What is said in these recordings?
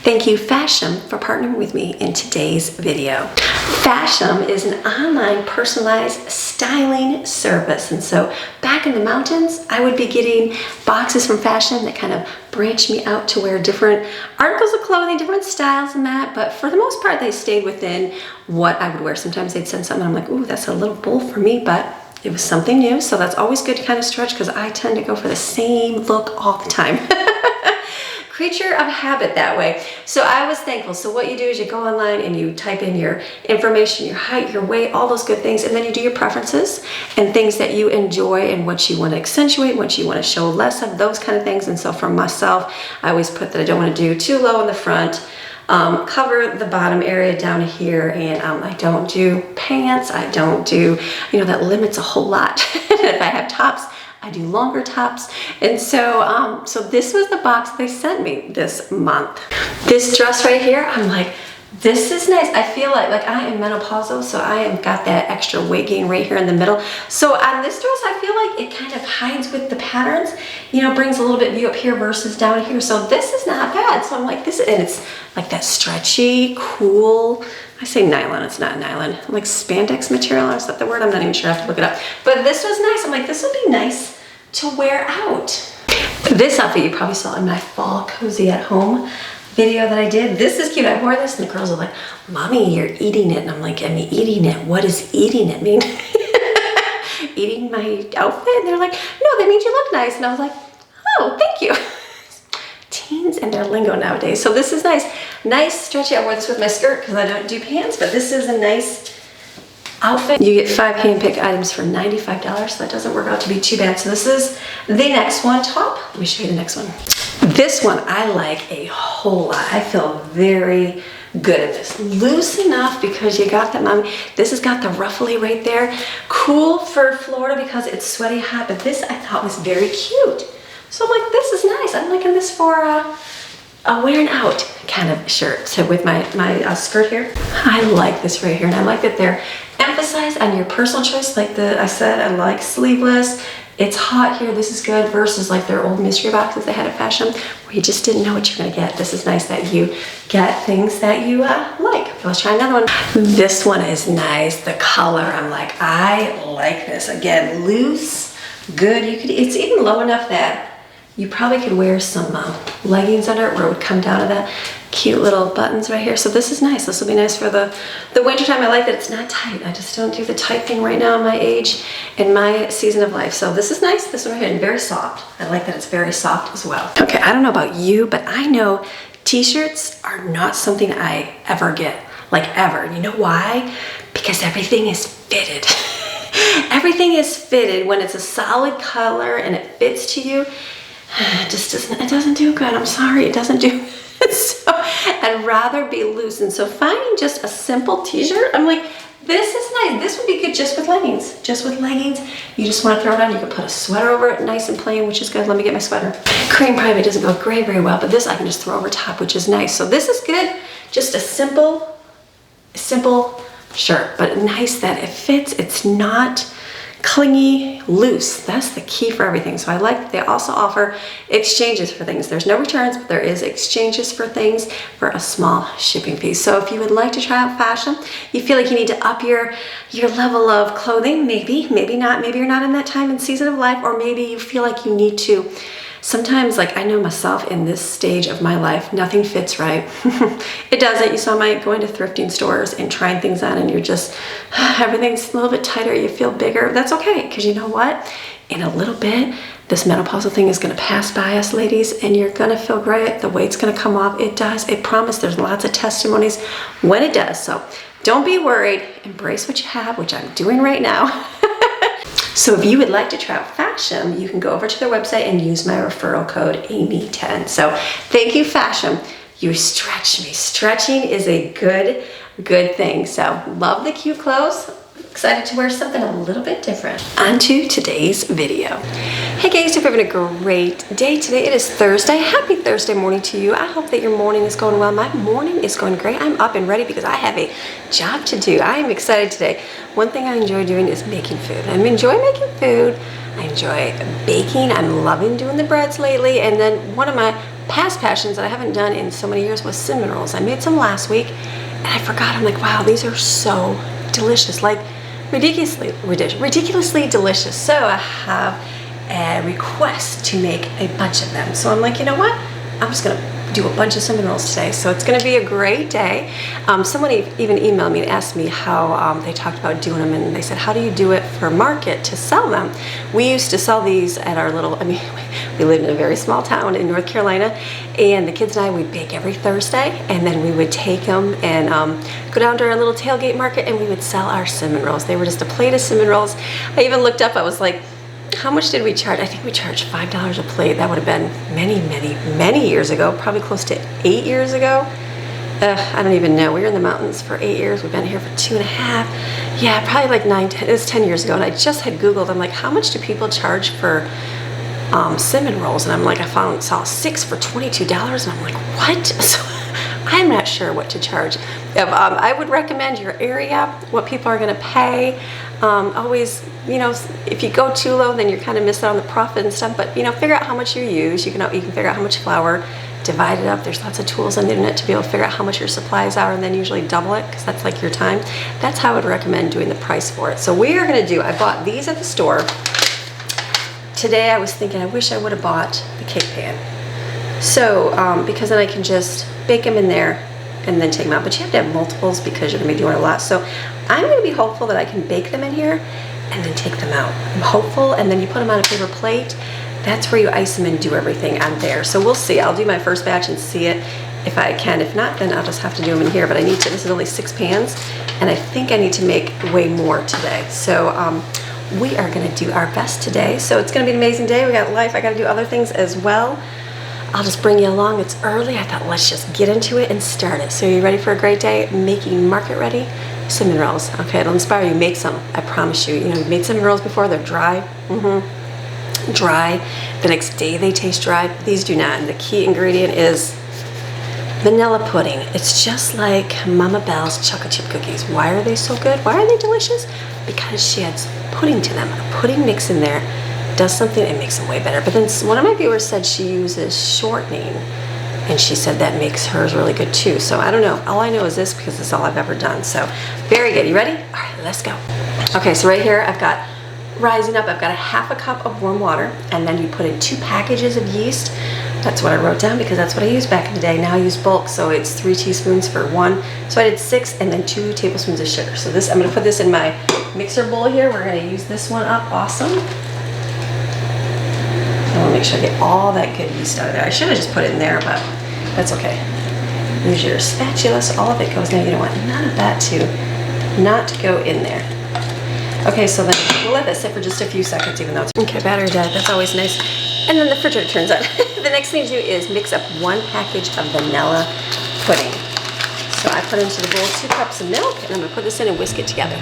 Thank you, Fashion, for partnering with me in today's video. Fashion is an online personalized styling service. And so back in the mountains, I would be getting boxes from Fashion that kind of branched me out to wear different articles of clothing, different styles and that. But for the most part, they stayed within what I would wear. Sometimes they'd send something, I'm like, ooh, that's a little bold for me, but it was something new. So that's always good to kind of stretch because I tend to go for the same look all the time. Creature of habit that way. So I was thankful. So what you do is you go online and you type in your information, your height, your weight, all those good things, and then you do your preferences and things that you enjoy and what you want to accentuate, what you want to show less of, those kind of things. And so for myself, I always put that I don't want to do too low in the front, cover the bottom area down here, and I don't do pants, I don't do, that limits a whole lot. If I have tops, I do longer tops. And so so this was the box they sent me this month. This dress right here, I'm like, this is nice. I feel like I am menopausal, so I have got that extra weight gain right here in the middle. So on this dress, I feel like it kind of hides with the patterns, brings a little bit view up here versus down here. So this is not bad. So I'm like, and it's like that stretchy, cool, I say nylon, it's not nylon, like spandex material, is that the word? I'm not even sure, I have to look it up. But this was nice. I'm like, this would be nice to wear out. This outfit you probably saw in my fall cozy at home video that I did. This is cute. I wore this and the girls are like, Mommy, you're eating it. And I'm like, I'm eating it. What does eating it mean? Eating my outfit? And they're like, no, that means you look nice. And I was like, oh, thank you. Teens and their lingo nowadays. So this is nice. Nice stretchy. I wore this with my skirt because I don't do pants, but this is a nice outfit. You get 5 hand-picked items for $95, so that doesn't work out to be too bad. So this is the next one, top. Let me show you the next one. This one I like a whole lot. I feel very good in this. Loose enough because you got that, Mommy. This has got the ruffly right there. Cool for Florida because it's sweaty hot, but this I thought was very cute. So I'm like, this is nice. I'm liking this for a wearing out kind of shirt. So with my skirt here, I like this right here, and I like that they're emphasized on your personal choice. Like I said, I like sleeveless. It's hot here. This is good versus like their old mystery boxes they had at Fashion where you just didn't know what you're gonna get. This is nice that you get things that you like. Let's try another one. This one is nice. The color, I'm like, I like this. Again, loose, good. It's even low enough that you probably could wear some leggings under it where it would come down to that cute little buttons right here. So this is nice. This will be nice for the winter time. I like that it's not tight. I just don't do the tight thing right now in my age and my season of life. So this is nice. This one right here, and very soft. I like that it's very soft as well. Okay, I don't know about you, but I know t-shirts are not something I ever get, like ever. You know why? Because everything is fitted. Everything is fitted. When it's a solid color and it fits to you, it just doesn't do good. I'm sorry, it doesn't do good. So I'd rather be loose. And so finding just a simple t-shirt, I'm like, this is nice. This would be good just with leggings. Just with leggings, you just want to throw it on. You can put a sweater over it, nice and plain, which is good. Let me get my sweater. Cream probably doesn't go gray very well, but this I can just throw over top, which is nice. So this is good. Just a simple shirt, but nice that it fits. It's not clingy, loose. That's the key for everything. So I like that they also offer exchanges for things. There's no returns, but there is exchanges for things for a small shipping fee. So if you would like to try out Fashion, you feel like you need to up your level of clothing, maybe not, maybe you're not in that time and season of life, or maybe you feel like you need to. Sometimes, like I know myself in this stage of my life, nothing fits right. It doesn't. You saw my going to thrifting stores and trying things on, and you're just, everything's a little bit tighter, you feel bigger. That's okay, because you know what? In a little bit, this menopausal thing is gonna pass by us, ladies, and you're gonna feel great. The weight's gonna come off. It does, I promise. There's lots of testimonies when it does. So don't be worried. Embrace what you have, which I'm doing right now. So if you would like to try out Fashion, you can go over to their website and use my referral code Amy10. So thank you, Fashion. You stretch me. Stretching is a good thing. So love the cute clothes. Excited to wear something a little bit different. On to today's video. Hey guys, hope you're having a great day today. It is Thursday. Happy Thursday morning to you. I hope that your morning is going well. My morning is going great. I'm up and ready because I have a job to do. I am excited today. One thing I enjoy doing is making food. I enjoy making food. I enjoy baking. I'm loving doing the breads lately. And then one of my past passions that I haven't done in so many years was cinnamon rolls. I made some last week and I forgot. I'm like, wow, these are so delicious, like ridiculously delicious. So I have a request to make a bunch of them. So I'm like, you know what? I'm just gonna do a bunch of cinnamon rolls today. So it's gonna be a great day. Someone even emailed me and asked me how they talked about doing them, and they said, how do you do it for market to sell them? We used to sell these at our little, we lived in a very small town in North Carolina, and the kids and I would bake every Thursday, and then we would take them and go down to our little tailgate market, and we would sell our cinnamon rolls. They were just a plate of cinnamon rolls. I even looked up, I was like, how much did we charge? I think we charged $5 a plate. That would have been many years ago, probably close to 8 years ago. I don't even know. We were in the mountains for 8 years. We've been here for 2.5. Yeah, probably like 9, 10, it was 10 years ago. And I just had Googled, I'm like, how much do people charge for cinnamon rolls? And I'm like, I saw 6 for $22, and I'm like, what? So I'm not sure what to charge. I would recommend your area, what people are gonna pay. Always, if you go too low, then you're kind of missing on the profit and stuff, but figure out how much you use. You can figure out how much flour, divide it up. There's lots of tools on the internet to be able to figure out how much your supplies are, and then usually double it, because that's like your time. That's how I would recommend doing the price for it. So we are gonna I bought these at the store. Today I was thinking, I wish I would have bought the cake pan. So, because then I can just bake them in there and then take them out. But you have to have multiples because you're gonna be doing a lot. So I'm gonna be hopeful that I can bake them in here and then take them out. I'm hopeful, and then you put them on a paper plate. That's where you ice them and do everything on there. So we'll see. I'll do my first batch and see it if I can. If not, then I'll just have to do them in here. But I need to, this is only 6 pans, and I think I need to make way more today. So we are gonna do our best today. So it's gonna be an amazing day. We got life, I gotta do other things as well. I'll just bring you along. It's early. I thought, let's just get into it and start it. So are you ready for a great day? Making market ready cinnamon rolls. Okay, it'll inspire you. Make some. I promise you. You've made cinnamon rolls before. They're dry. Dry. The next day they taste dry. These do not. And the key ingredient is vanilla pudding. It's just like Mama Bell's chocolate chip cookies. Why are they so good? Why are they delicious? Because she adds pudding to them. A pudding mix in there does something and makes them way better. But then one of my viewers said she uses shortening, and she said that makes hers really good too. So I don't know. All I know is this, because it's all I've ever done. So very good. You ready? All right, let's go. Okay, so right here I've got rising up. I've got a 1/2 cup of warm water, and then you put in 2 packages of yeast. That's what I wrote down because that's what I used back in the day. Now I use bulk, so it's 3 teaspoons for 1. So I did 6, and then 2 tablespoons of sugar. So this, I'm gonna put this in my mixer bowl here. We're gonna use this one up. Awesome. I want to make sure I get all that good yeast out of there. I should have just put it in there, but that's okay. Use your spatula so all of it goes. Now you don't want none of that to not go in there. Okay, so then we'll let that sit for just a few seconds, even though it's okay. Battery dead. That's always nice. And then the refrigerator turns on. The next thing to do is mix up 1 package of vanilla pudding. So I put into the bowl 2 cups of milk, and I'm gonna put this in and whisk it together.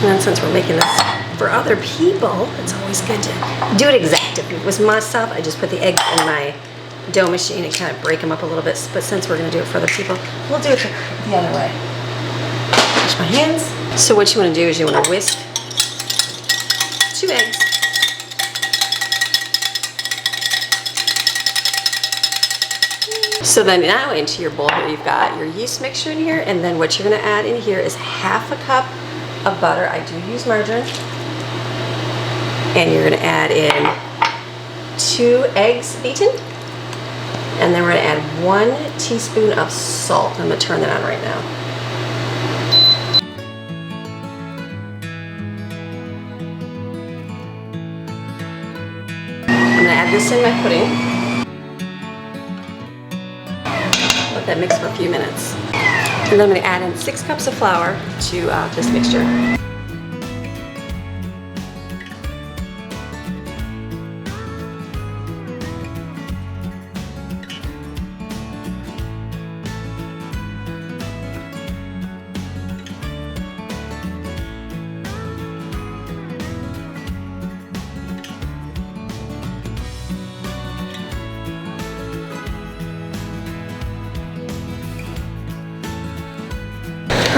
And then since we're making this for other people, it's always good to do it exact. If it was myself, I just put the eggs in my dough machine and kind of break them up a little bit. But since we're gonna do it for other people, we'll do it the other way. Wash my hands. So what you wanna do is you wanna whisk 2 eggs. So then now into your bowl here, you've got your yeast mixture in here, and then what you're gonna add in here is 1/2 cup of butter. I do use margarine. And you're gonna add in 2 eggs beaten. And then we're gonna add 1 teaspoon of salt. I'm gonna turn that on right now. I'm gonna add this in my pudding. Let that mix for a few minutes. And then I'm going to add in 6 cups of flour to this mixture.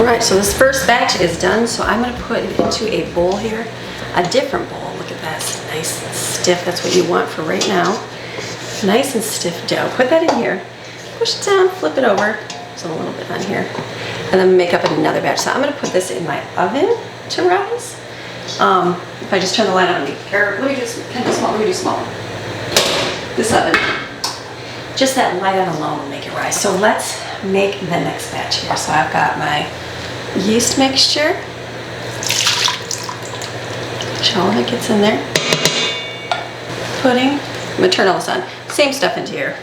All right, so this first batch is done, so I'm gonna put it into a bowl here, a different bowl. Look at that, it's nice and stiff. That's what you want for right now. Nice and stiff dough. Put that in here, push it down, flip it over. There's a little bit on here. And then make up another batch. So I'm gonna put this in my oven to rise. If I just turn the light on, or let me do small. This oven, just that light on alone will make it rise. So let's make the next batch here. So I've got my yeast mixture. Which all of it gets in there. Pudding. I'm gonna turn all this on. Same stuff into here.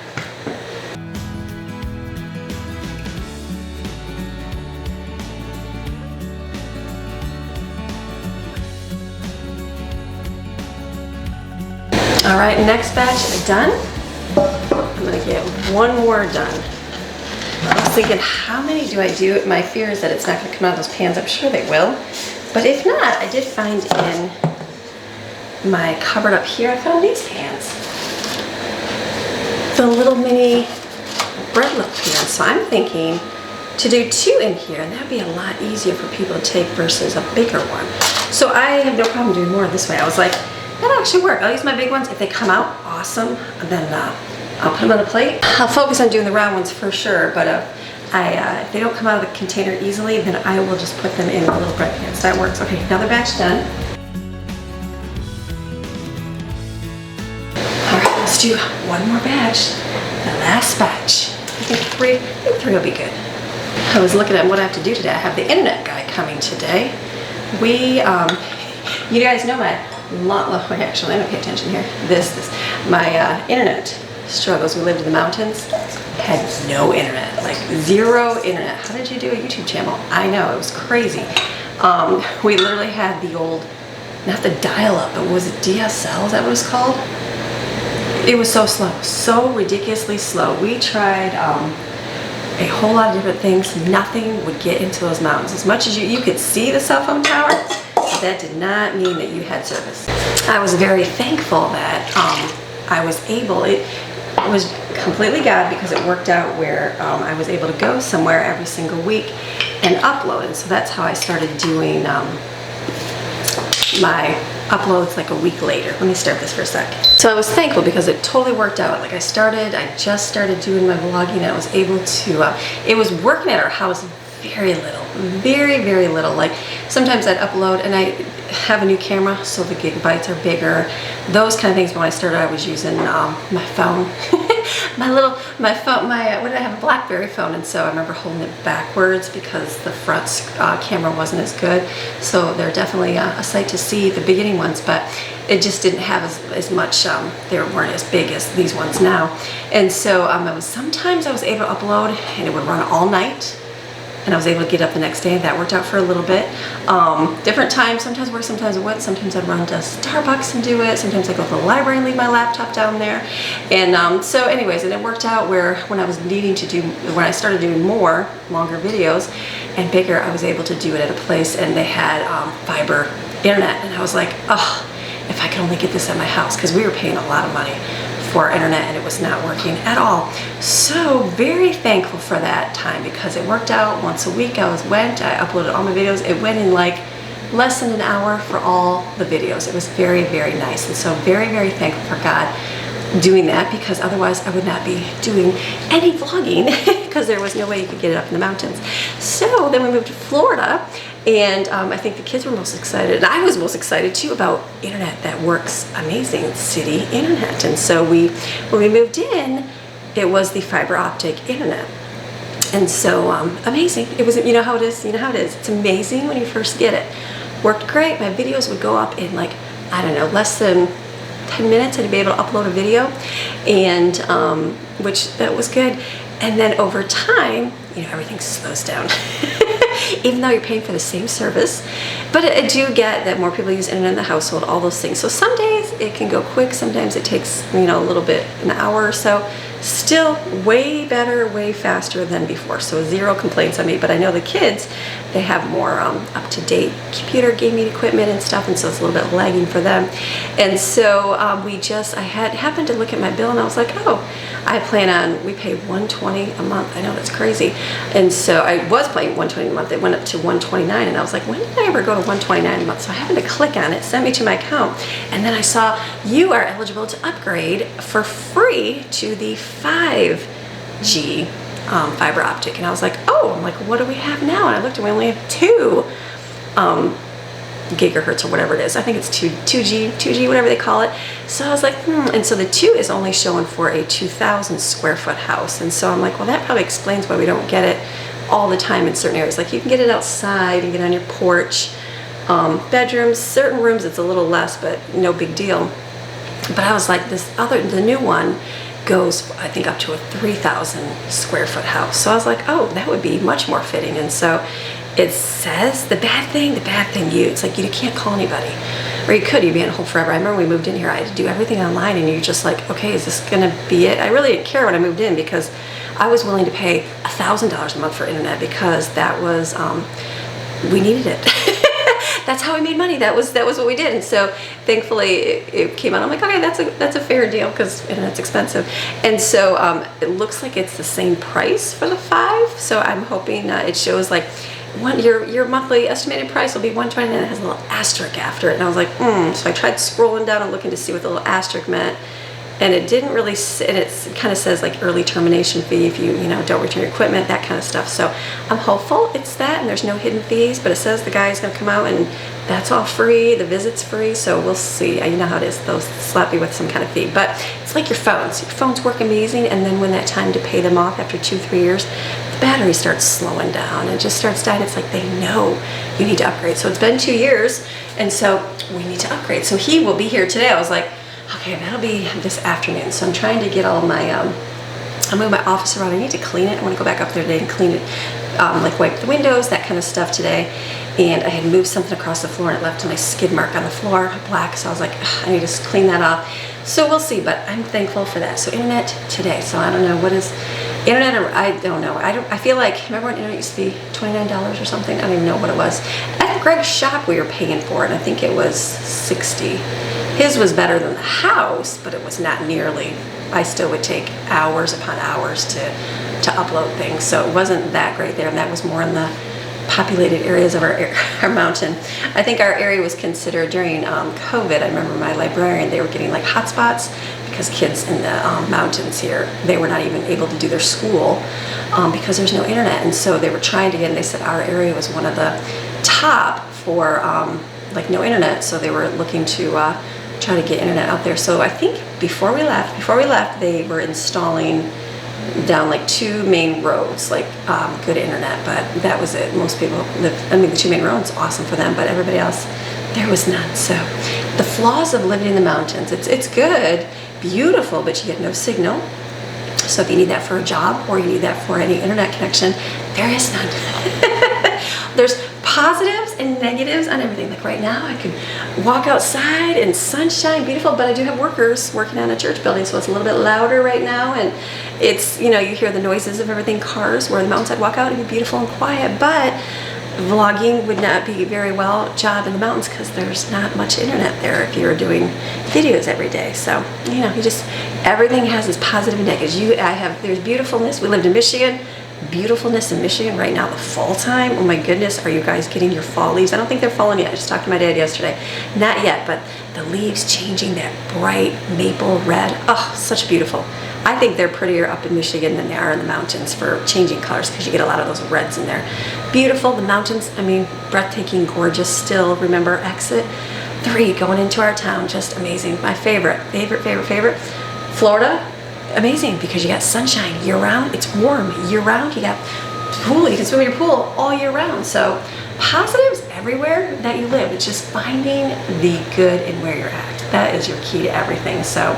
All right, next batch done. I'm gonna get one more done. I was thinking, how many do I do? My fear is that it's not gonna come out of those pans. I'm sure they will. But if not, I did find in my cupboard up here, I found these pans. The little mini bread loaf pans. So I'm thinking to do 2 in here, and that'd be a lot easier for people to take versus a bigger one. So I have no problem doing more this way. I was like, that'll actually work. I'll use my big ones. If they come out, awesome. And then I'll put them on a plate. I'll focus on doing the round ones for sure, but if they don't come out of the container easily, then I will just put them in the little bread pans. That works. Okay, another batch done. All right, let's do one more batch. The last batch. I think three will be good. I was looking at what I have to do today. I have the internet guy coming today. You guys know my actually, let me pay attention here. My internet struggles. We lived in the mountains, had no internet, like 0 internet. How did you do a YouTube channel? I know, it was crazy. We literally had the old, not the dial-up, but was it DSL? Is that what it was called? It was so slow, so ridiculously slow. We tried a whole lot of different things. Nothing would get into those mountains. As much as you could see the cell phone tower, that did not mean that you had service. I was very thankful that I was able, it was completely God, because it worked out where I was able to go somewhere every single week and upload. And so that's how I started doing my uploads like a week later. Let me start this for a sec. So I was thankful because it totally worked out. Like I just started doing my vlogging, and I was able to, it was working at our house very little, very, very little. Like sometimes I'd upload, and I have a new camera, so the gigabytes are bigger, those kind of things. But when I started, I was using my phone, what did I have, a BlackBerry phone, and so I remember holding it backwards because the front camera wasn't as good. So they're definitely a sight to see, the beginning ones, but it just didn't have as much, they weren't as big as these ones now. And so sometimes I was able to upload, and it would run all night. And I was able to get up the next day. That worked out for a little bit. Different times, sometimes work, sometimes it wouldn't. Sometimes I'd run to Starbucks and do it. Sometimes I'd go to the library and leave my laptop down there. And so anyways, and it worked out where when I started doing longer videos and bigger, I was able to do it at a place, and they had fiber internet. And I was like, oh, if I could only get this at my house, because we were paying a lot of money for our internet, and it was not working at all. So very thankful for that time, because it worked out. Once a week I uploaded all my videos. It went in like less than an hour for all the videos. It was very, very nice. And so very, very thankful for God doing that, because otherwise I would not be doing any vlogging because there was no way you could get it up in the mountains. So then we moved to Florida, and I think the kids were most excited, and I was most excited too, about internet that works amazing, city internet. And so when we moved in, it was the fiber optic internet. And so amazing. It was, you know how it is, it's amazing when you first get it. Worked great. My videos would go up in like, I don't know, less than 10 minutes I'd be able to upload a video, and which that was good. And then over time, everything slows down. Even though you're paying for the same service. But I do get that more people use internet in the household, all those things. So some days it can go quick, sometimes it takes, a little bit, an hour or so. still way better, way faster than before. So 0 complaints on me, but I know the kids, they have more up-to-date computer gaming equipment and stuff, and so it's a little bit lagging for them. And so I had happened to look at my bill, and I was like, oh, we pay $120 a month. I know, that's crazy. And so I was paying $120 a month. It went up to $129, and I was like, when did I ever go to $129 a month? So I happened to click on it, sent me to my account, and then I saw you are eligible to upgrade for free to the 5G fiber optic. And I was like, oh, I'm like, what do we have now? And I looked, and we only have 2 gigahertz or whatever it is. I think it's 2G, whatever they call it. So I was like, and so the 2 is only showing for a 2,000 square foot house. And so I'm like, well, that probably explains why we don't get it all the time in certain areas. Like, you can get it outside and get on your porch. Bedrooms, certain rooms it's a little less, but no big deal. But I was like, the new one goes, I think, up to a 3,000 square foot house. So I was like, oh, that would be much more fitting. And so it says the bad thing, it's like you can't call anybody. Or you'd be on hold forever. I remember when we moved in here, I had to do everything online, and you're just like, okay, is this gonna be it? I really didn't care when I moved in, because I was willing to pay $1,000 a month for internet, because that was, we needed it. That's how we made money. That was what we did. And so thankfully it came out. I'm like, okay, that's a fair deal, because internet's expensive. And so it looks like it's the same price for the 5. So I'm hoping it shows like your monthly estimated price will be $129, and it has a little asterisk after it. And I was like, So I tried scrolling down and looking to see what the little asterisk meant. And it didn't really, and it kind of says like early termination fee if you don't return your equipment, that kind of stuff. So I'm hopeful it's that, and there's no hidden fees, but it says the guy's gonna come out and that's all free, the visit's free, so we'll see. You know how it is, they'll slap you with some kind of fee. But it's like your phones work amazing, and then when that time to pay them off after 2-3 years, the battery starts slowing down and just starts dying. It's like they know you need to upgrade. So it's been 2 years, and so we need to upgrade. So he will be here today. I was like, okay, that'll be this afternoon. So I'm trying to get all my, I moved my office around. I need to clean it. I want to go back up there today and clean it, like wipe the windows, that kind of stuff today. And I had moved something across the floor, and it left a nice skid mark on the floor, black. So I was like, I need to clean that off. So we'll see, but I'm thankful for that. So internet today. So I don't know what is internet, or I don't know. I feel like, remember when internet used to be $29 or something? I don't even know what it was. At Greg's shop we were paying for it, and I think it was $60. His was better than the house, but it was not nearly. I still would take hours upon hours to upload things, so it wasn't that great there, and that was more in the populated areas of our mountain. I think our area was considered during COVID. I remember my librarian, they were getting like hotspots because kids in the mountains here, they were not even able to do their school because there's no internet, and so they were trying to get, and they said our area was one of the top for like no internet, so they were looking to try to get internet out there. So I think before we left, they were installing down like 2 main roads, like good internet, but that was it. Most people live, I mean, the 2 main roads, awesome for them, but everybody else, there was none. So the flaws of living in the mountains, it's good, beautiful, but you get no signal. So if you need that for a job, or you need that for any internet connection, there is none. There's positives and negatives on everything. Like right now, I could walk outside and sunshine, beautiful, but I do have workers working on a church building, so it's a little bit louder right now, and it's, you hear the noises of everything, cars. Where the mountains, I'd walk out, it'd be beautiful and quiet, but vlogging would not be very well job in the mountains because there's not much internet there if you're doing videos every day. So, everything has its positive and negatives. There's beautifulness. We lived in Michigan. Beautifulness in Michigan right now, the fall time. Oh my goodness, are you guys getting your fall leaves? I don't think they're falling yet. I just talked to my dad yesterday. Not yet, but the leaves changing that bright maple red. Oh, such beautiful. I think they're prettier up in Michigan than they are in the mountains for changing colors, because you get a lot of those reds in there. Beautiful, the mountains, breathtaking, gorgeous still. Remember exit 3 going into our town, just amazing. My favorite. Florida, amazing, because you got sunshine year round. It's warm year round. You got pool. You can swim in your pool all year round. So positives everywhere that you live. It's just finding the good in where you're at. That is your key to everything. So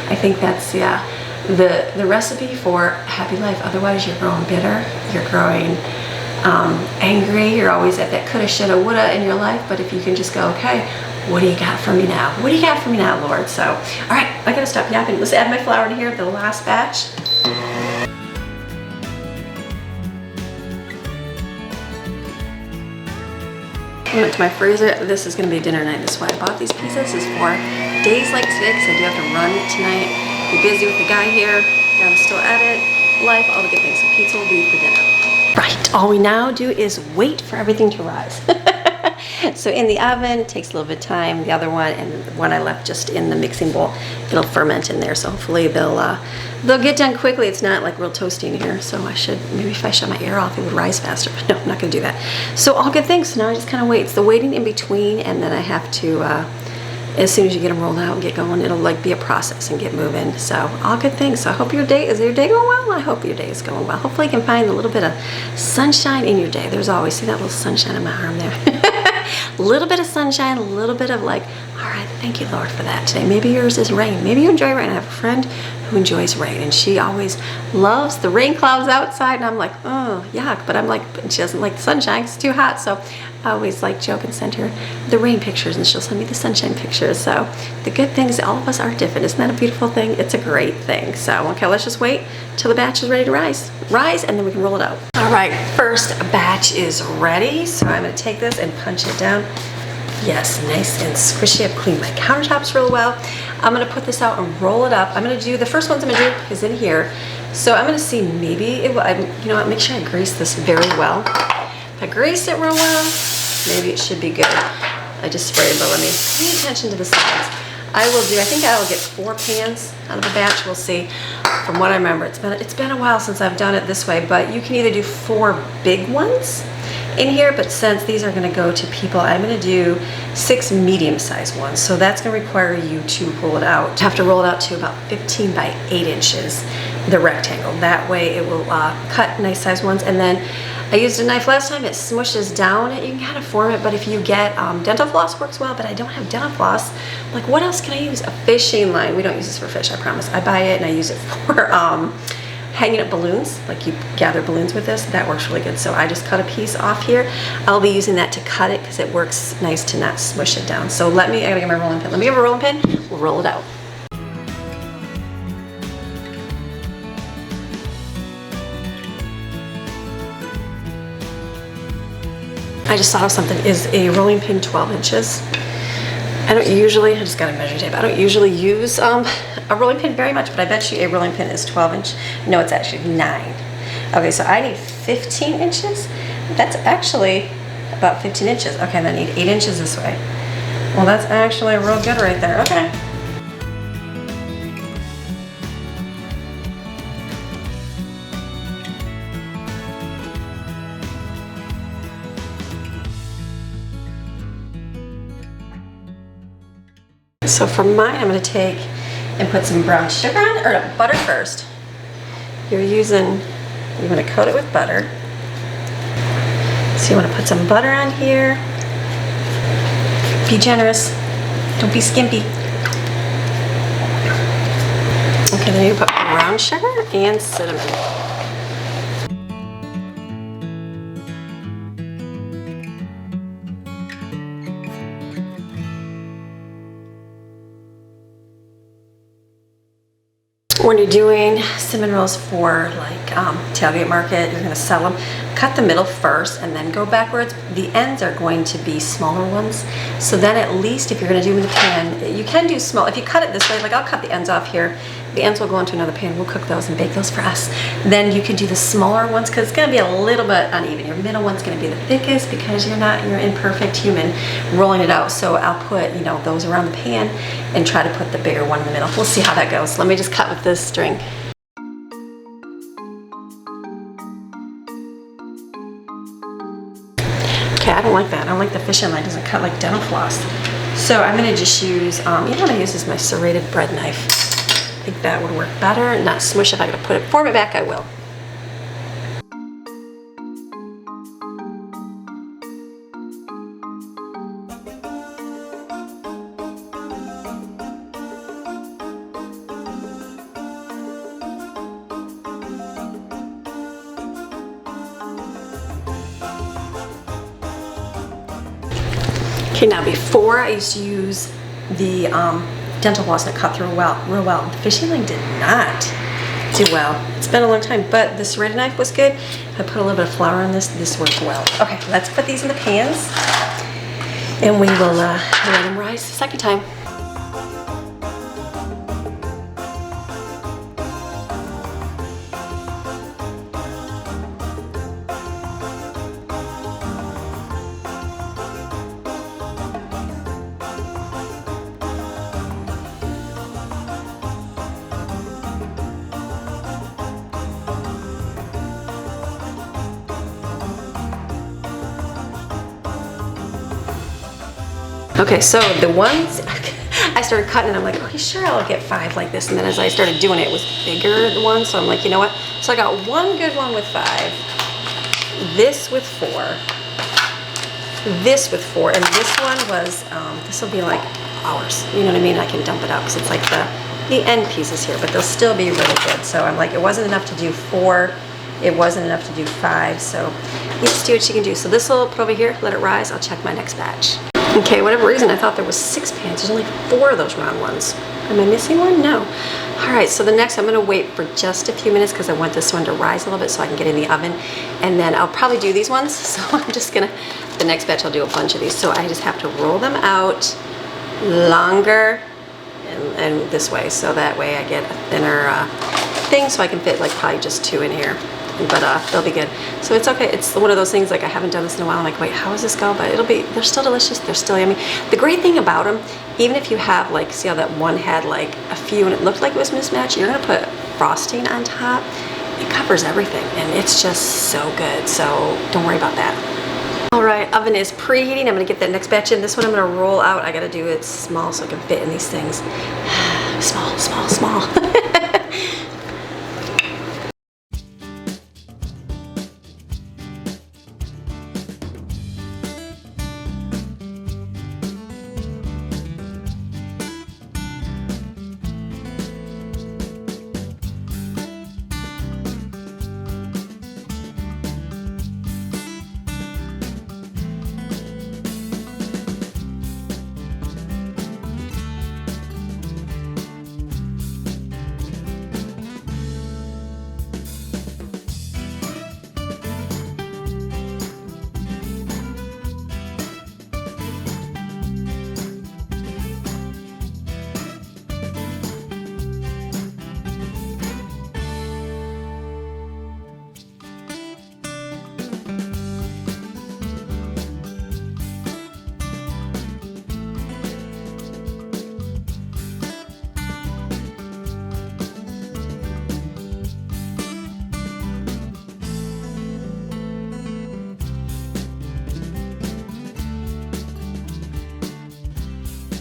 I think that's the recipe for happy life. Otherwise, you're growing bitter. You're growing angry. You're always at that coulda, shoulda, woulda in your life. But if you can just go, okay, what do you got for me now? What do you got for me now, Lord? So, all right, I gotta stop yapping. Let's add my flour in here, the last batch. I went to my freezer. This is gonna be dinner night. That's why I bought these pizzas. This is for days like today, because I do have to run tonight. Be busy with the guy here. Gotta still edit, life, all the good things. So pizza will be for dinner. Right, all we now do is wait for everything to rise. So in the oven, it takes a little bit of time. The other one, and the one I left just in the mixing bowl, it'll ferment in there. So hopefully they'll get done quickly. It's not like real toasty in here. So I should, maybe if I shut my air off, it would rise faster. But no, I'm not gonna do that. So all good things. So now I just kind of wait. It's the waiting in between, and then I have to, as soon as you get them rolled out and get going, it'll like be a process and get moving. So all good things. So I hope is your day going well? I hope your day is going well. Hopefully you can find a little bit of sunshine in your day. There's always, see that little sunshine on my arm there? A little bit of sunshine, a little bit of like, all right, thank you, Lord, for that today. Maybe yours is rain. Maybe you enjoy rain. I have a friend who enjoys rain, and she always loves the rain clouds outside, and I'm like, oh, yuck. But I'm like, she doesn't like the sunshine. It's too hot. So I always like joke and send her the rain pictures, and she'll send me the sunshine pictures. So the good thing is all of us are different. Isn't that a beautiful thing? It's a great thing. So, okay, let's just wait till the batch is ready to rise, and then we can roll it out. All right, first batch is ready. So I'm gonna take this and punch it down. Yes, nice and squishy. I've cleaned my countertops real well. I'm gonna put this out and roll it up. I'm gonna do, the first ones I'm gonna do is in here. So I'm gonna see, maybe it will, you know what, make sure I grease this very well. If I grease it real well, maybe it should be good. I just sprayed, but let me pay attention to the sides. I will do, I think I'll get 4 pans out of the batch. We'll see. From what I remember, it's been a while since I've done it this way, but you can either do 4 big ones in here, but since these are going to go to people, I'm going to do 6 medium-sized ones. So that's going to require you to roll it out. You have to roll it out to about 15 by 8 inches, the rectangle. That way it will cut nice sized ones. And then I used a knife last time. It smushes down. You can kind of form it, but if you get dental floss works well, but I don't have dental floss. Like, what else can I use? A fishing line. We don't use this for fish, I promise. I buy it and I use it for hanging up balloons. Like, you gather balloons with this. That works really good. So I just cut a piece off here. I'll be using that to cut it because it works nice to not smush it down. So I gotta get my rolling pin. Let me get a rolling pin. We'll roll it out. I just thought of something. Is a rolling pin 12 inches? I just got a measuring tape. I don't usually use a rolling pin very much, but I bet you a rolling pin is 12 inch. No, it's actually 9. Okay, so I need 15 inches. That's actually about 15 inches. Okay, then I need 8 inches this way. Well, that's actually real good right there. Okay. So for mine, I'm going to take and put some brown sugar on, or no, butter first. You're going to coat it with butter. So you want to put some butter on here. Be generous. Don't be skimpy. Okay, then you put brown sugar and cinnamon. When you're doing cinnamon rolls for like tailgate market, you're going to sell them, cut the middle first and then go backwards. The ends are going to be smaller ones. So then at least if you're going to do them in the pan, you can do small. If you cut it this way, like I'll cut the ends off here. The ends will go into another pan. We'll cook those and bake those for us. Then you can do the smaller ones because it's going to be a little bit uneven. Your middle one's going to be the thickest because you're imperfect human rolling it out. So I'll put, those around the pan and try to put the bigger one in the middle. We'll see how that goes. Let me just cut with this string. Okay, I don't like that. I don't like the fishing line. It doesn't cut like dental floss. So I'm going to just use, what I use is my serrated bread knife. I think that would work better. Not smush it. If I gotta form it back, I will. Okay, now before I used to use the dental floss that cut through real well. The fishing line did not do well. It's been a long time, but the serrated knife was good. I put a little bit of flour on this. This worked well. Okay, let's put these in the pans. And we will let them rise the second time. Okay, so the ones I started cutting, and I'm like, okay, sure, I'll get 5 like this. And then as I started doing it, it was bigger, the one. So I'm like, you know what? So I got one good one with 5, this with 4, this with 4, and this one was, this will be like ours. You know what I mean? I can dump it out because it's like the end pieces here, but they'll still be really good. So I'm like, it wasn't enough to do 4. It wasn't enough to do 5. So you just do what you can do. So this will put over here, let it rise. I'll check my next batch. Okay, whatever reason, I thought there was 6 pans. There's only 4 of those round ones. Am I missing one? No. All right, so the next, I'm gonna wait for just a few minutes because I want this one to rise a little bit so I can get in the oven. And then I'll probably do these ones. So I'm just gonna, the next batch I'll do a bunch of these. So I just have to roll them out longer and this way. So that way I get a thinner thing so I can fit like probably just 2 in here. But they'll be good. So it's okay. It's one of those things like I haven't done this in a while. I'm like, wait, how does this go? But they're still delicious. They're still yummy. The great thing about them, even if you have like, see how that one had like a few and it looked like it was mismatched, you're gonna put frosting on top. It covers everything and it's just so good. So don't worry about that. All right, oven is preheating. I'm gonna get that next batch in. This one I'm gonna roll out. I gotta do it small so it can fit in these things. Small, small, small.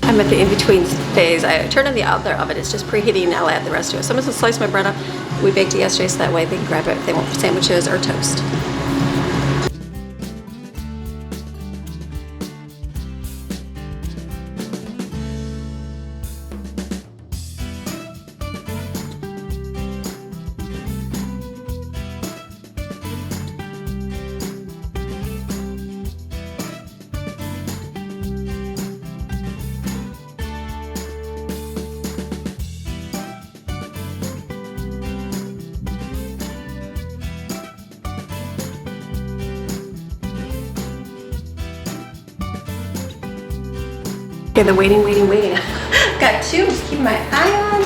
I'm at the in-between phase. I turned on the other oven. It's just preheating. I'll add the rest to it. So I'm just gonna slice my bread up. We baked it yesterday, so that way they can grab it if they want sandwiches or toast. Okay, the waiting. Got 2, just keeping my eye on.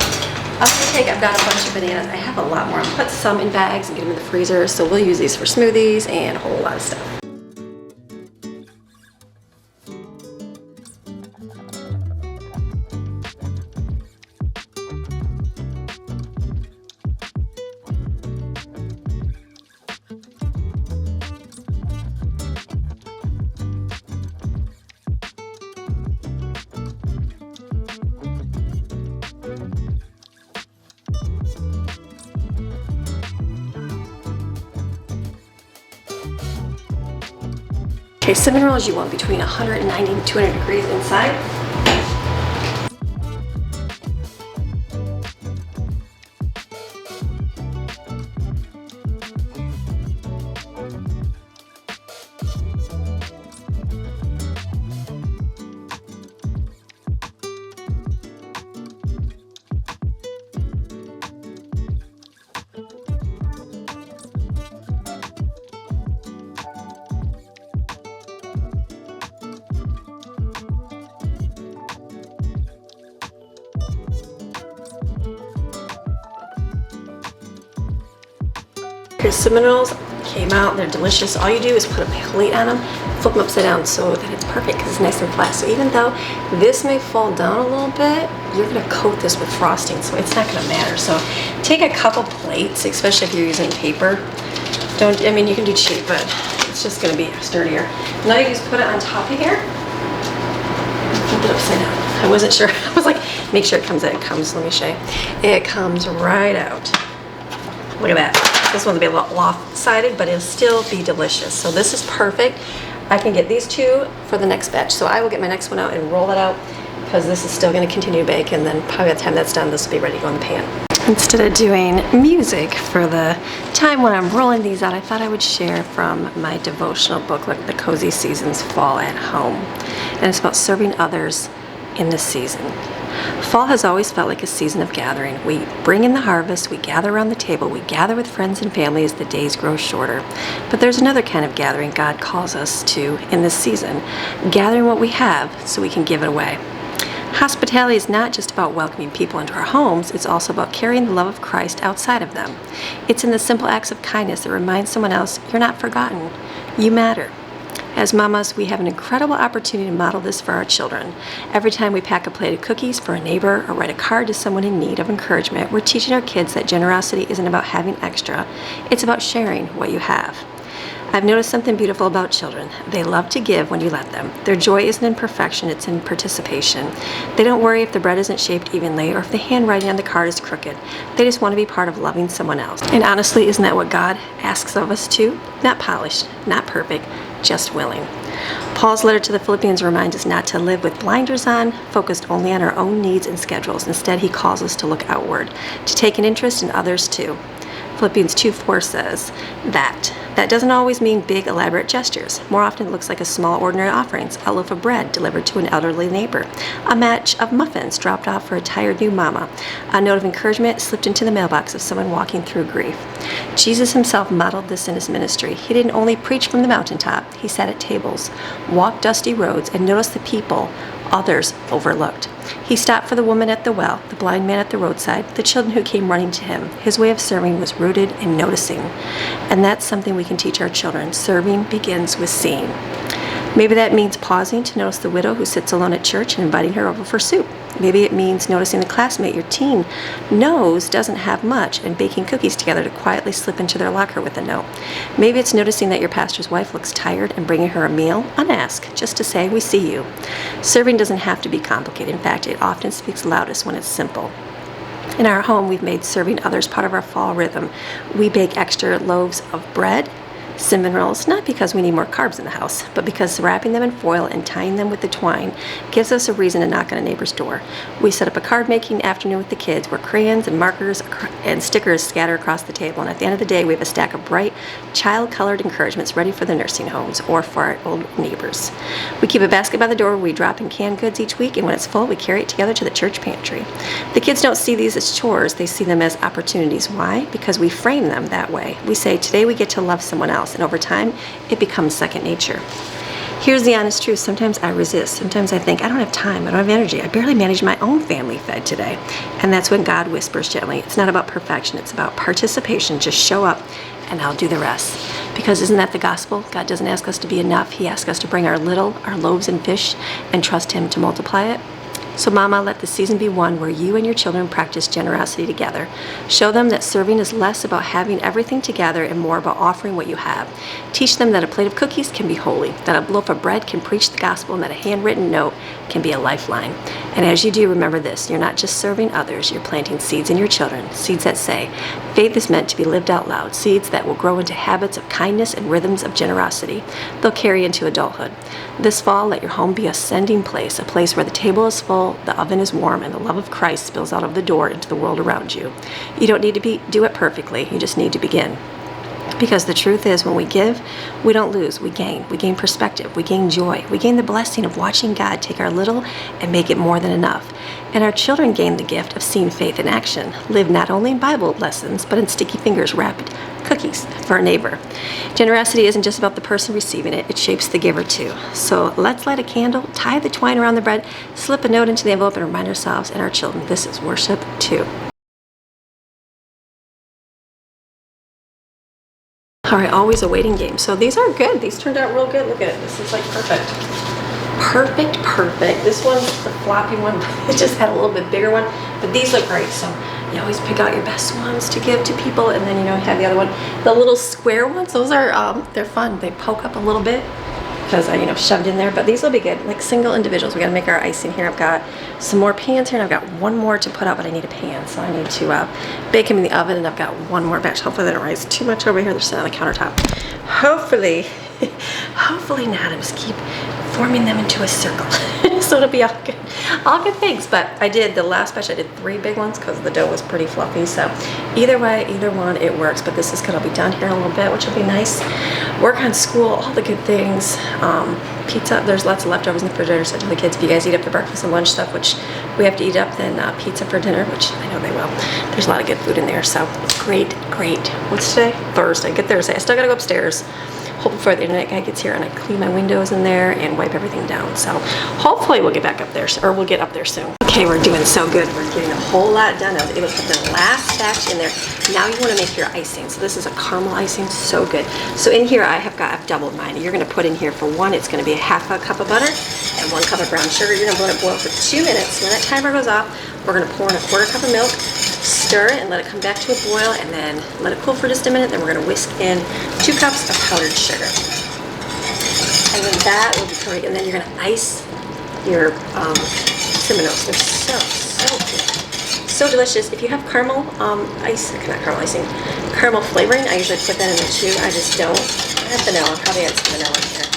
I've got a bunch of bananas. I have a lot more. I'll put some in bags and get them in the freezer. So we'll use these for smoothies and a whole lot of stuff. Okay, cinnamon rolls you want between 190 and 200 degrees inside. His cinnamon rolls came out, they're delicious. All you do is put a plate on them, flip them upside down so that it's perfect because it's nice and flat. So even though this may fall down a little bit, you're gonna coat this with frosting, so it's not gonna matter. So take a couple plates, especially if you're using paper. I mean, you can do cheap, but it's just gonna be sturdier. Now you just put it on top of here, flip it upside down. I wasn't sure, I was like, make sure it comes out. It comes, let me show you. It comes right out. Look at that. This one's will be a little lopsided, but it'll still be delicious. So this is perfect. I can get these two for the next batch. So I will get my next one out and roll it out because this is still going to continue to bake, and then probably by the time that's done, this will be ready to go in the pan. Instead of doing music for the time when I'm rolling these out, I thought I would share from my devotional book, like The Cozy Seasons Fall at Home. And it's about serving others in this season. Fall has always felt like a season of gathering. We bring in the harvest, we gather around the table, we gather with friends and family as the days grow shorter. But there's another kind of gathering God calls us to in this season, gathering what we have so we can give it away. Hospitality is not just about welcoming people into our homes, it's also about carrying the love of Christ outside of them. It's in the simple acts of kindness that remind someone else, you're not forgotten, you matter. As mamas, we have an incredible opportunity to model this for our children. Every time we pack a plate of cookies for a neighbor or write a card to someone in need of encouragement, we're teaching our kids that generosity isn't about having extra, it's about sharing what you have. I've noticed something beautiful about children. They love to give when you let them. Their joy isn't in perfection, it's in participation. They don't worry if the bread isn't shaped evenly or if the handwriting on the card is crooked. They just want to be part of loving someone else. And honestly, isn't that what God asks of us too? Not polished, not perfect, just willing. Paul's letter to the Philippians reminds us not to live with blinders on, focused only on our own needs and schedules. Instead, he calls us to look outward, to take an interest in others too. Philippians 2:4 says that doesn't always mean big, elaborate gestures. More often it looks like a small, ordinary offerings, a loaf of bread delivered to an elderly neighbor, a match of muffins dropped off for a tired new mama, a note of encouragement slipped into the mailbox of someone walking through grief. Jesus himself modeled this in his ministry. He didn't only preach from the mountaintop, he sat at tables, walked dusty roads, and noticed the people others overlooked. He stopped for the woman at the well, the blind man at the roadside, the children who came running to him. His way of serving was rooted in noticing. And that's something we can teach our children. Serving begins with seeing. Maybe that means pausing to notice the widow who sits alone at church and inviting her over for soup. Maybe it means noticing the classmate your teen knows doesn't have much and baking cookies together to quietly slip into their locker with a note. Maybe it's noticing that your pastor's wife looks tired and bringing her a meal unasked, just to say, we see you. Serving doesn't have to be complicated. In fact, it often speaks loudest when it's simple. In our home, we've made serving others part of our fall rhythm. We bake extra loaves of bread, cinnamon rolls, not because we need more carbs in the house, but because wrapping them in foil and tying them with the twine gives us a reason to knock on a neighbor's door. We set up a card making afternoon with the kids where crayons and markers and stickers scatter across the table, and at the end of the day we have a stack of bright child-colored encouragements ready for the nursing homes or for our old neighbors. We keep a basket by the door where we drop in canned goods each week, and when it's full we carry it together to the church pantry. The kids don't see these as chores, they see them as opportunities. Why? Because we frame them that way. We say, today we get to love someone else, and over time it becomes second nature. Here's the honest truth. Sometimes I resist. Sometimes I think, I don't have time, I don't have energy, I barely managed my own family fed today. And that's when God whispers gently, it's not about perfection, it's about participation. Just show up and I'll do the rest. Because isn't that the gospel? God doesn't ask us to be enough, he asks us to bring our loaves and fish and trust him to multiply it. So mama, let the season be one where you and your children practice generosity together. Show them that serving is less about having everything together and more about offering what you have. Teach them that a plate of cookies can be holy, that a loaf of bread can preach the gospel, and that a handwritten note can be a lifeline. And as you do, remember this, you're not just serving others, you're planting seeds in your children, seeds that say, faith is meant to be lived out loud, seeds that will grow into habits of kindness and rhythms of generosity. They'll carry into adulthood. This fall, let your home be a sending place, a place where the table is full, the oven is warm, and the love of Christ spills out of the door into the world around you. You don't need to do it perfectly, you just need to begin. Because the truth is, when we give, we don't lose, we gain. We gain perspective, we gain joy, we gain the blessing of watching God take our little and make it more than enough. And our children gain the gift of seeing faith in action, live not only in Bible lessons, but in sticky fingers wrapped cookies for a neighbor. Generosity isn't just about the person receiving it, it shapes the giver too. So let's light a candle, tie the twine around the bread, slip a note into the envelope, and remind ourselves and our children this is worship too. All right, always a waiting game. So these are good. These turned out real good. Look at it. This is like perfect. Perfect. This one's the floppy one. It just had a little bit bigger one, but these look great. So you always pick out your best ones to give to people, and then you have the other one. The little square ones, those are they're fun. They poke up a little bit because I shoved in there, but these will be good. Like single individuals. We got to make our icing here. I've got some more pans here, and I've got one more to put out, but I need a pan, so I need to bake them in the oven, and I've got one more batch. Hopefully they don't rise too much over here. They're sitting on the countertop. Hopefully not. I just keep forming them into a circle. So it'll be all good things. But I did the last batch, I did 3 big ones because the dough was pretty fluffy. So either way, either one, it works. But this is gonna be done here in a little bit, which will be nice. Work on school, all the good things. Pizza, there's lots of leftovers in the refrigerator. So I tell the kids, if you guys eat up the breakfast and lunch stuff, which we have to eat up, then pizza for dinner, which I know they will. There's a lot of good food in there. So great. What's today? Thursday. Good Thursday. I still gotta go upstairs. Hope before the internet guy gets here and I clean my windows in there and wipe everything down. So hopefully we'll get back up there, or we'll get up there soon. Okay, we're doing so good. We're getting a whole lot done. I was able to put the last batch in there. Now you want to make your icing. So this is a caramel icing, so good. So in here I've doubled mine. You're going to put in here for one, it's going to be a half a cup of butter and 1 cup of brown sugar. You're going to let it boil for 2 minutes. When that timer goes off, we're going to pour in a 1/4 cup of milk, stir it and let it come back to a boil, and then let it cool for just a minute. Then we're going to whisk in 2 cups of powdered sugar. And then that will be great. And then you're going to ice your cinnamon rolls. They're so good. So delicious. If you have caramel caramel flavoring, I usually put that in there too. I just don't. I have vanilla. I'll probably add some vanilla in here.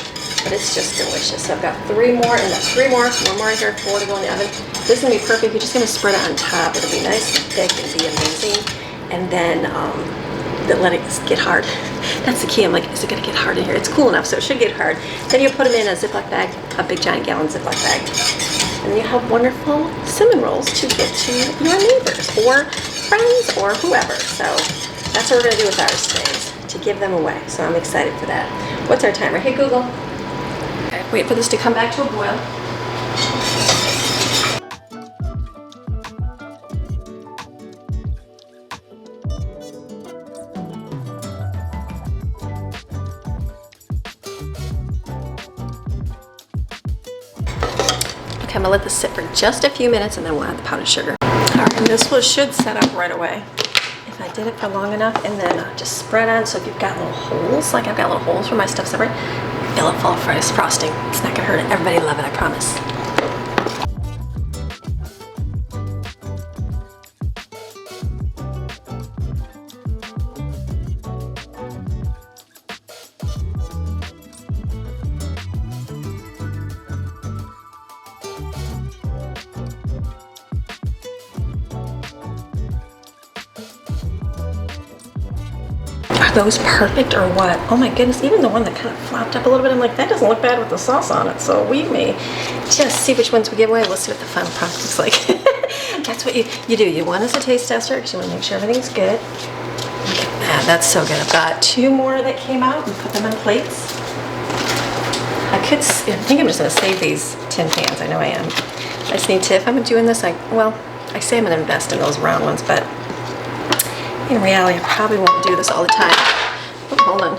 But it's just delicious. So I've got 3 more, and that's 3 more. 1 more here, 4 to go in the oven. This is going to be perfect. You're just going to spread it on top. It'll be nice and thick and be amazing. And then let it get hard. That's the key. I'm like, is it going to get hard in here? It's cool enough, so it should get hard. Then you put them in a Ziploc bag, a big giant gallon Ziploc bag. And you have wonderful cinnamon rolls to give to your neighbors or friends or whoever. So that's what we're going to do with ours today, is to give them away. So I'm excited for that. What's our timer? Hey, Google. Okay, wait for this to come back to a boil. Okay, I'm gonna let this sit for just a few minutes and then we'll add the powdered sugar. All right, and this should set up right away if I did it for long enough, and then just spread on. So if you've got little holes, like I've got little holes where my stuff's separate, fill it full of frosting. It's not gonna hurt it. Everybody love it, I promise. Are those perfect or what? Oh my goodness, even the one that kind of flopped up a little bit, I'm like, that doesn't look bad with the sauce on it. So we may just see which ones we give away. We'll see what the final product looks like. That's what you do. You want as a taste tester because you want to make sure everything's good. Look at that, that's so good. I've got 2 more that came out and put them in plates. I think I'm just gonna save these tin pans. I know I am. I just need to, if I'm doing this, I say I'm gonna invest in those round ones, but in reality, I probably won't do this all the time. Oh, hold on.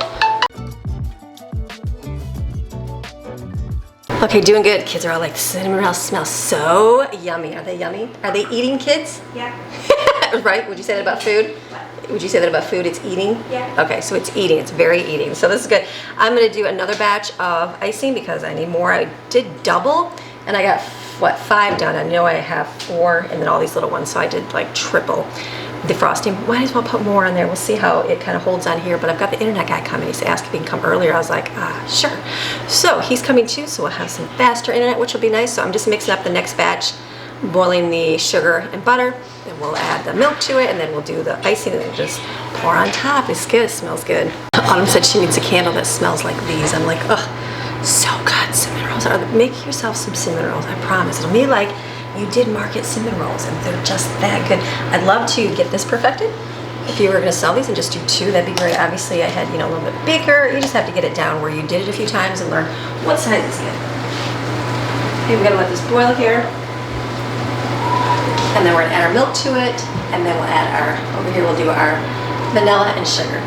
Okay, doing good. Kids are all like, cinnamon rolls smell so yummy. Are they yummy? Are they eating, kids? Yeah. Right? Would you say that about food? What? Would you say that about food? It's eating? Yeah. Okay, so it's eating. It's very eating. So this is good. I'm going to do another batch of icing because I need more. I did double, and I got, 5 done. I know I have 4, and then all these little ones, so I did like triple the frosting. Might as well put more on there. We'll see how it kind of holds on here, but I've got the internet guy coming. He's asked if he can come earlier. I was like, sure. So he's coming too, so we'll have some faster internet, which will be nice. So I'm just mixing up the next batch, boiling the sugar and butter, and we'll add the milk to it, and then we'll do the icing and then just pour on top. It's good. It smells good. Autumn said she needs a candle that smells like these. I'm like, oh, so good. Cinnamon rolls. Make yourself some cinnamon rolls. I promise. It'll be like you did market cinnamon rolls, and they're just that good. I'd love to get this perfected. If you were gonna sell these and just do 2, that'd be great. Obviously I had, a little bit bigger. You just have to get it down where you did it a few times and learn what size is good. Okay, we're gonna let this boil here. And then we're gonna add our milk to it, and then we'll add over here we'll do our vanilla and sugar.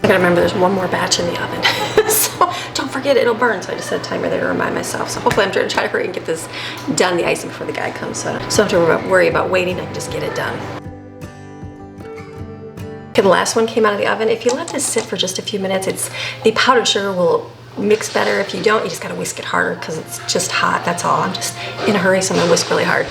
I gotta remember there's one more batch in the oven. So don't forget it'll burn. So I just set a timer there to remind myself. So hopefully I'm trying to hurry and get this done, the icing, before the guy comes. So I don't have to worry about waiting. I can just get it done. Okay, the last one came out of the oven. If you let this sit for just a few minutes, the powdered sugar will mix better. If you don't, you just gotta whisk it harder because it's just hot, that's all. I'm just in a hurry, so I'm gonna whisk really hard.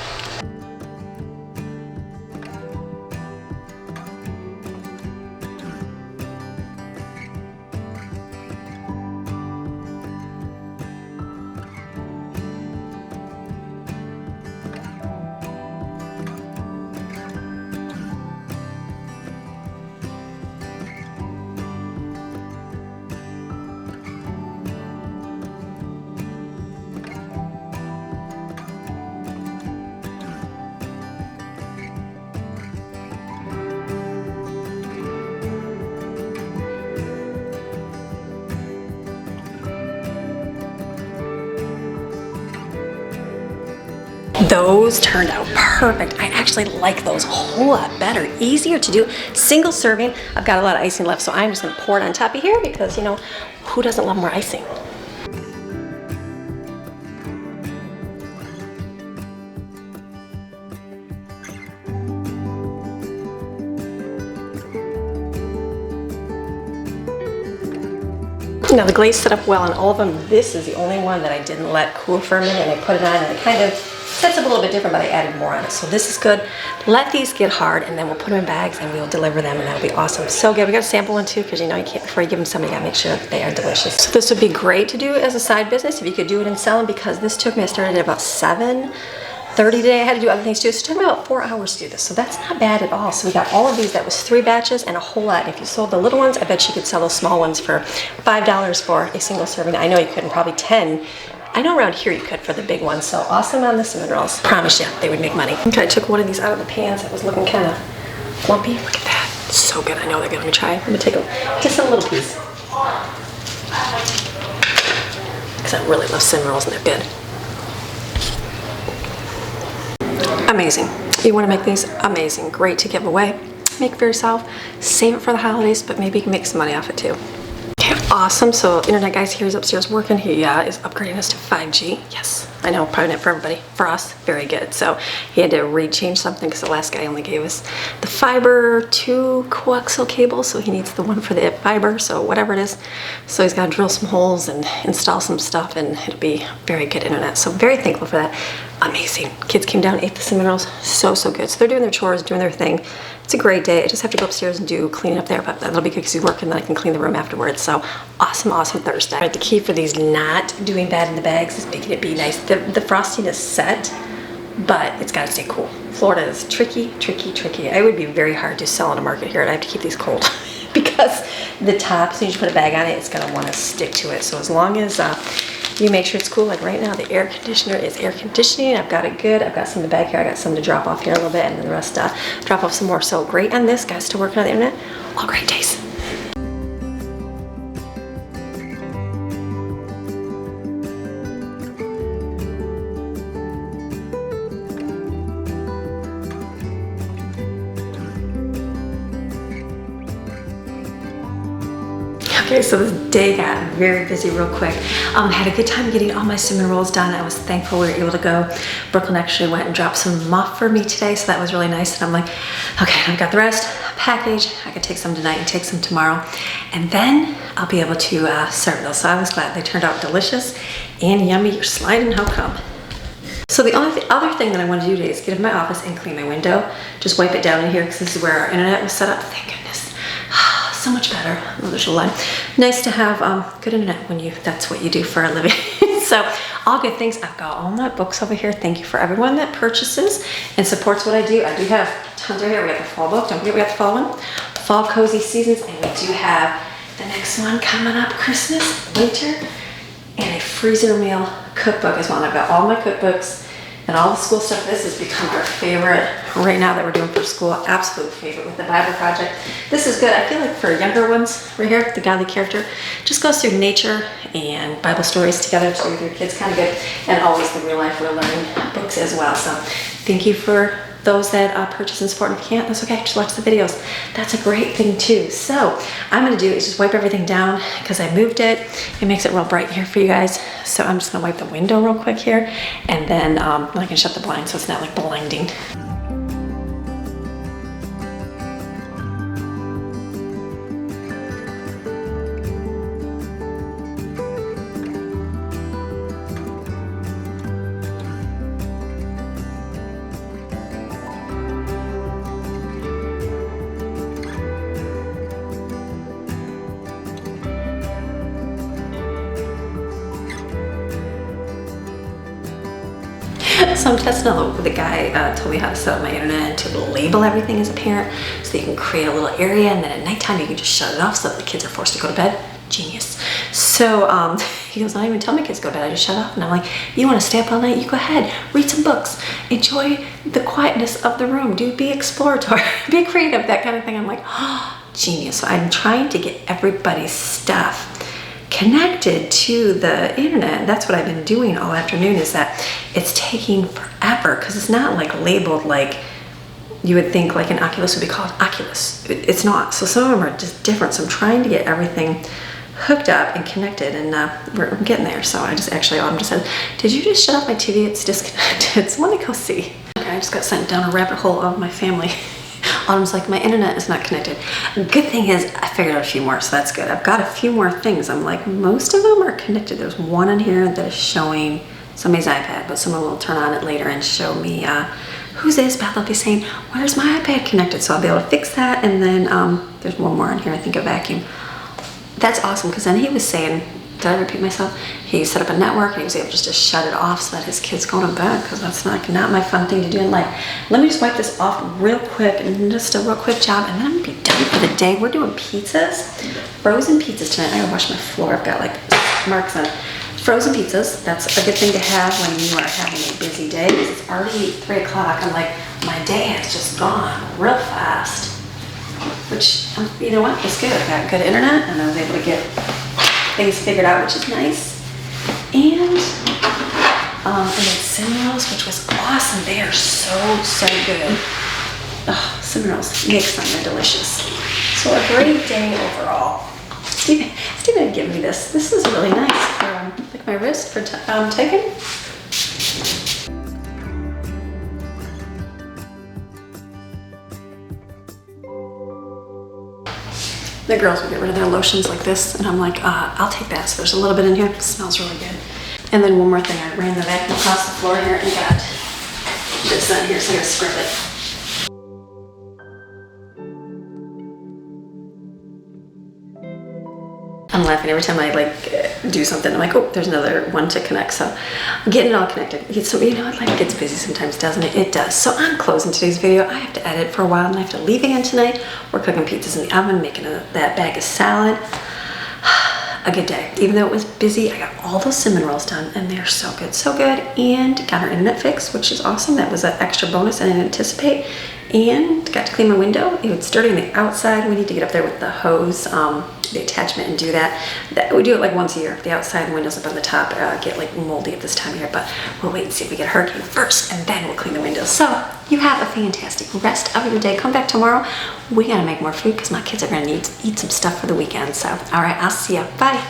Those turned out perfect. I actually like those a whole lot better. Easier to do. Single serving. I've got a lot of icing left, so I'm just gonna pour it on top of here because, you know, who doesn't love more icing? Now the glaze set up well on all of them. This is the only one that I didn't let cool for a minute, and I put it on and it kind of sets up a little bit different, but I added more on it. So this is good. Let these get hard and then we'll put them in bags and we'll deliver them, and that'll be awesome. So good. We got a sample one too, because you know you can't, before you give them some, you gotta make sure that they are delicious. So this would be great to do as a side business if you could do it and sell them, because this took me, I started at about 7:30 today. I had to do other things too. So it took me about 4 hours to do this. So that's not bad at all. So we got all of these. That was 3 batches and a whole lot. And if you sold the little ones, I bet you could sell those small ones for $5 for a single serving. I know you couldn't, probably 10. I know around here you could for the big ones. So awesome on the cinnamon rolls. Promise you, they would make money. Okay, I took one of these out of the pans that was looking kind of lumpy. Look at that. So good. I know they're good. Let me try. I'm gonna take just a little piece, because I really love cinnamon rolls and they're good. Amazing. You want to make these amazing. Great to give away. Make for yourself. Save it for the holidays, but maybe you can make some money off it too. Okay, awesome. So internet guy's here. He's upstairs working. He is upgrading us to 5G. Yes, I know. Probably not for everybody. For us, very good. So he had to rechange something because the last guy only gave us the fiber 2 coaxial cable. So he needs the one for the fiber. So whatever it is. So he's got to drill some holes and install some stuff, and it'll be very good internet. So very thankful for that. Amazing. Kids came down, ate the cinnamon rolls. So good. So they're doing their chores, doing their thing. It's a great day. I just have to go upstairs and do cleaning up there, but that'll be good because he's working, then I can clean the room afterwards. So awesome Thursday. Right, the key for these not doing bad in the bags is making it be nice. The frosting is set, but it's got to stay cool. Florida is tricky. It would be very hard to sell on a market here, and I have to keep these cold because the top, as soon as you put a bag on it, it's going to want to stick to it. So as long as you make sure it's cool, like right now the air conditioner is air conditioning. I've got it good. I've got some in the back here. I got some to drop off here a little bit, and then the rest drop off some more. So great on this, guys, still working on the internet. All great days. Okay, so this day got very busy real quick. Had a good time getting all my cinnamon rolls done. I was thankful we were able to go. Brooklyn actually went and dropped some off for me today, so that was really nice. And I'm like, okay, I've got the rest packaged. I could take some tonight and take some tomorrow, and then I'll be able to serve those. So I was glad they turned out delicious and yummy. You're sliding, how come? So the other thing that I want to do today is get in my office and clean my window. Just wipe it down in here because this is where our internet was set up. Thank goodness. So much better. Oh, there's a line. Nice to have good internet when that's what you do for a living. So all good things. I've got all my books over here. Thank you for everyone that purchases and supports what I do. I do have tons right here. We got the fall book. Don't forget we got the fall one. Fall cozy seasons, and we do have the next one coming up, Christmas, winter, and a freezer meal cookbook as well. And I've got all my cookbooks and all the school stuff. This has become our favorite right now that we're doing for school. Absolute favorite with the Bible project. This is good. I feel like for younger ones right here, the godly character just goes through nature and Bible stories together to with your kids. Kind of good. And always the real life, real learning books as well. So thank you for those that purchase and support. And if you can't, that's okay, just watch the videos. That's a great thing too. So I'm gonna do is just wipe everything down because I moved it. It makes it real bright here for you guys. So I'm just gonna wipe the window real quick here, and then I can shut the blind so it's not like blinding. So I'm testing the guy told me how to set up my internet and to label everything as a parent so you can create a little area, and then at nighttime you can just shut it off so that the kids are forced to go to bed. Genius. So he goes, I don't even tell my kids to go to bed, I just shut off. And I'm like, you want to stay up all night? You go ahead, read some books, enjoy the quietness of the room, be exploratory, be creative, that kind of thing. I'm like, oh, genius. So I'm trying to get everybody's stuff connected to the internet. That's what I've been doing all afternoon, is that it's taking forever because it's not like labeled like you would think like an Oculus would be called Oculus. It's not. So some of them are just different. So I'm trying to get everything hooked up and connected, and we're getting there. So I just actually, Autumn just said, did you just shut off my TV? It's disconnected. So let me go see. Okay, I just got sent down a rabbit hole of my family. Autumn's like, my internet is not connected. Good thing is I figured out a few more, so that's good. I've got a few more things. I'm like, most of them are connected. There's one in here that is showing somebody's iPad, but someone will turn on it later and show me who's Isabel. They'll be saying, where's my iPad connected? So I'll be able to fix that. And then there's one more in here, I think a vacuum. That's awesome, because then he was saying, did I repeat myself? He set up a network and he was able to just shut it off so that his kids go to bed, because that's not my fun thing to do in life. Let me just wipe this off real quick, and just a real quick job, and then I'm gonna be done for the day. We're doing pizzas, frozen pizzas tonight. I gotta wash my floor. I've got like marks on it. Frozen pizzas, that's a good thing to have when you are having a busy day, because it's already 3 o'clock. I'm like, my day has just gone real fast, which, you know what, it's good. I got good internet and I was able to get things figured out, which is nice. And I made cinnamon rolls, which was awesome. They are so good. Oh, cinnamon rolls, mix them, they're delicious. So a great day overall. Steven had given me this. This is really nice for like my wrist for typing. The girls would get rid of their lotions like this, and I'm like, I'll take that. So there's a little bit in here. It smells really good. And then one more thing, I ran the vacuum across the floor here and got this in here, so I'm gonna scrub it. I'm laughing every time I like do something. I'm like, oh, there's another one to connect. So I'm getting it all connected. So you know what, life gets busy sometimes, doesn't it? It does. So I'm closing today's video. I have to edit for a while and I have to leave again tonight. We're cooking pizzas in the oven, making that bag of salad. A good day. Even though it was busy, I got all those cinnamon rolls done and they're so good, and got our internet fixed, which is awesome. That was an extra bonus I didn't anticipate. And got to clean my window. It was dirty on the outside. We need to get up there with the hose, the attachment, and do that. We do it like once a year. The outside windows up on the top get like moldy at this time of year, but we'll wait and see if we get a hurricane first, and then we'll clean the windows. So you have a fantastic rest of your day. Come back tomorrow. We gotta make more food because my kids are gonna need to eat some stuff for the weekend. So all right, I'll see ya. Bye.